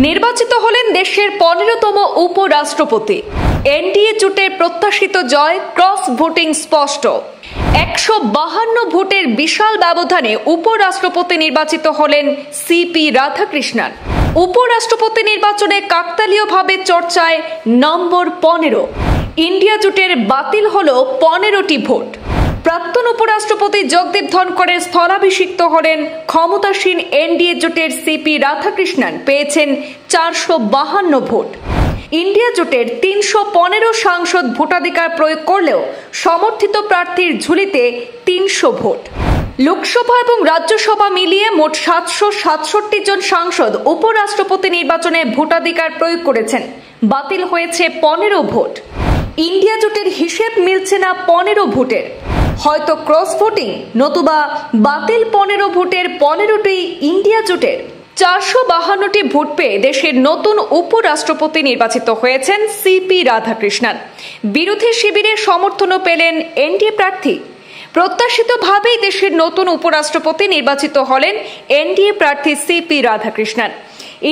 নির্বাচিত হলেন দেশের 15তম উপরাষ্ট্রপতি। এনডিএ জোটের প্রত্যাশিত জয়, ক্রস ভোটিং স্পষ্ট। 152 ভোটের বিশাল ব্যবধানে উপরাষ্ট্রপতি নির্বাচিত হলেন সিপি রাধাকৃষ্ণন। উপরাষ্ট্রপতি নির্বাচনে কাকতালীয়ভাবে চর্চায় নম্বর 15। ইন্ডিয়া জোটের বাতিল হল 15টি ভোট। প্রাক্তন উপরাষ্ট্রপতি জগদীপ ধনখড়ের স্থলাভিষিক্ত হলেন ক্ষমতাসীন এনডিএ জোটের সিপি রাধাকৃষ্ণন, পেয়েছেন 452 ভোট। ইন্ডিয়া জোটের 315 সাংসদ ভোটাধিকার প্রয়োগ করলেও সমর্থিত প্রার্থীর ঝুলিতে 300 ভোট। লোকসভা এবং রাজ্যসভা মিলিয়ে মোট 767 জন সাংসদ উপরাষ্ট্রপতি নির্বাচনে ভোটাধিকার প্রয়োগ করেছেন, বাতিল হয়েছে 15 ভোট। ইন্ডিয়া জোটের হিসেব মিলছে না 15 ভোটের, হয়তো ক্রস ভোটিং নতুবা বাতিল 15 ভোটের 15টি ইন্ডিয়া জোটের। 452টি ভোট পেয়ে দেশের নতুন উপরাষ্ট্রপতি নির্বাচিত হয়েছেন সিপি রাধাকৃষ্ণন। বিরোধী শিবিরের সমর্থনও পেলেন এনডিএ প্রার্থী। প্রত্যাশিতভাবেই দেশের নতুন উপরাষ্ট্রপতি নির্বাচিত হলেন এনডিএ প্রার্থী সিপি রাধাকৃষ্ণন।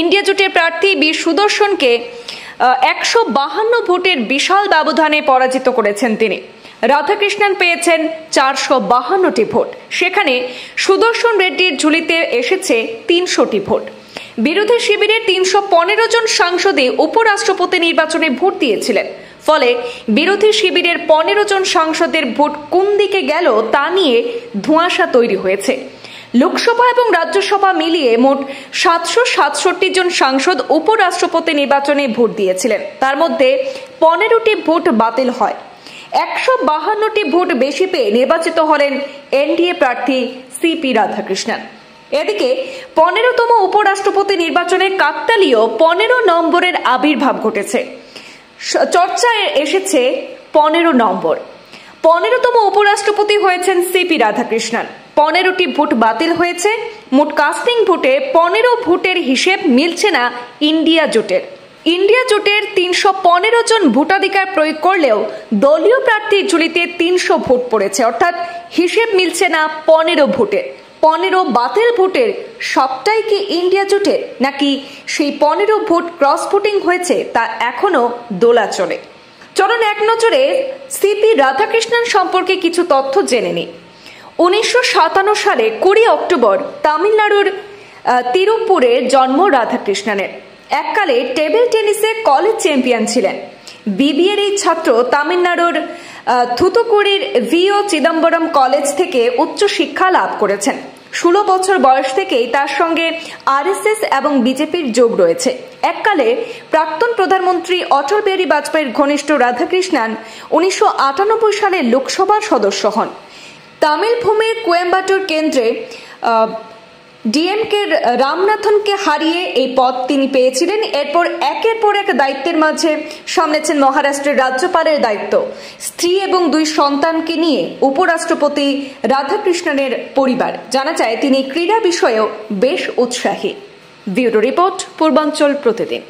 ইন্ডিয়া জোটের প্রার্থী বি সুদর্শনকে 152 ভোটের বিশাল ব্যবধানে পরাজিত করেছেন তিনি। রাধাকৃষ্ণন পেয়েছেন 452টি ভোট, সেখানে সুদর্শন রেড্ডির ঝুলিতে এসেছে 300টি ভোট। বিরোধী শিবিরের 315 জন সাংসদই উপরাষ্ট্রপতি নির্বাচনে ভোট দিয়েছিলেন, ফলে বিরোধী শিবিরের 15 জন সাংসদের ভোট কোন দিকে গেল তা নিয়ে ধোঁয়াশা তৈরি হয়েছে। লোকসভা এবং রাজ্যসভা মিলিয়ে মোট 767 জন সাংসদ উপরাষ্ট্রপতি নির্বাচনে ভোট দিয়েছিলেন, তার মধ্যে 15টি ভোট বাতিল হয়। 152টি ভোট বেশি পেয়ে নির্বাচিত হলেন এনডিএ প্রার্থী সিপি রাধাকৃষ্ণন। এদিকে 15তম উপরাষ্ট্রপতি নির্বাচনে কাকতালীয় 15 নম্বরের আবির্ভাব ঘটেছে। চর্চায় এসেছে 15 নম্বর। 15তম উপরাষ্ট্রপতি হয়েছেন সিপি রাধাকৃষ্ণন। 15টি ভোট বাতিল হয়েছে। মোট কাস্টিং ভোটে 15 ভোটের হিসেব মিলছে না ইন্ডিয়া জোটের। ইন্ডিয়া জোটের 315 জন ভোটাধিকার প্রয়োগ করলেও দলীয় প্রার্থীর ঝুলিতে 300 ভোট পড়েছে, অর্থাৎ হিসেব মিলছে না 15 ভোটের। 15 বাতিল ভোটের সবটাই কি ইন্ডিয়া জোটের, নাকি সেই 15 ভোট ক্রস ভোটিং হয়েছে তা এখনো দোলাচলে। চলুন এক নজরে সিপি রাধাকৃষ্ণন সম্পর্কে কিছু তথ্য জেনে নিই। 1957 সালে 20 অক্টোবর তামিলনাড়ুর তিরুপুরে জন্ম রাধাকৃষ্ণনের। এককালে টেবিল টেনিসে কলেজ চ্যাম্পিয়ন ছিলেন। বিবিএর এই ছাত্র তামিলনাড়ুর থুতুকুড়ির ভিও চিদম্বরম কলেজ থেকে উচ্চ শিক্ষা লাভ করেছেন। 16 বছর বয়স থেকেই তার সঙ্গে আরএসএস এবং বিজেপির যোগ রয়েছে। এককালে প্রাক্তন প্রধানমন্ত্রী অটল বিহারী বাজপেয়ীর ঘনিষ্ঠ রাধাকৃষ্ণন 1998 সালে লোকসভার সদস্য হন। তামিল ভূমির কোয়েম্বাটুর কেন্দ্রে ডিএমকের রামনাথনকে হারিয়ে এই পদ তিনি পেয়েছিলেন। এরপর একের পর এক দায়িত্বের মাঝে সামলেছেন মহারাষ্ট্রের রাজ্যপালের দায়িত্ব। স্ত্রী এবং 2 সন্তানকে নিয়ে উপরাষ্ট্রপতি রাধাকৃষ্ণনের পরিবার। জানা যায় তিনি ক্রীড়া বিষয়েও বেশ উৎসাহী। ব্যুরো রিপোর্ট, পূর্বাঞ্চল প্রতিদিন।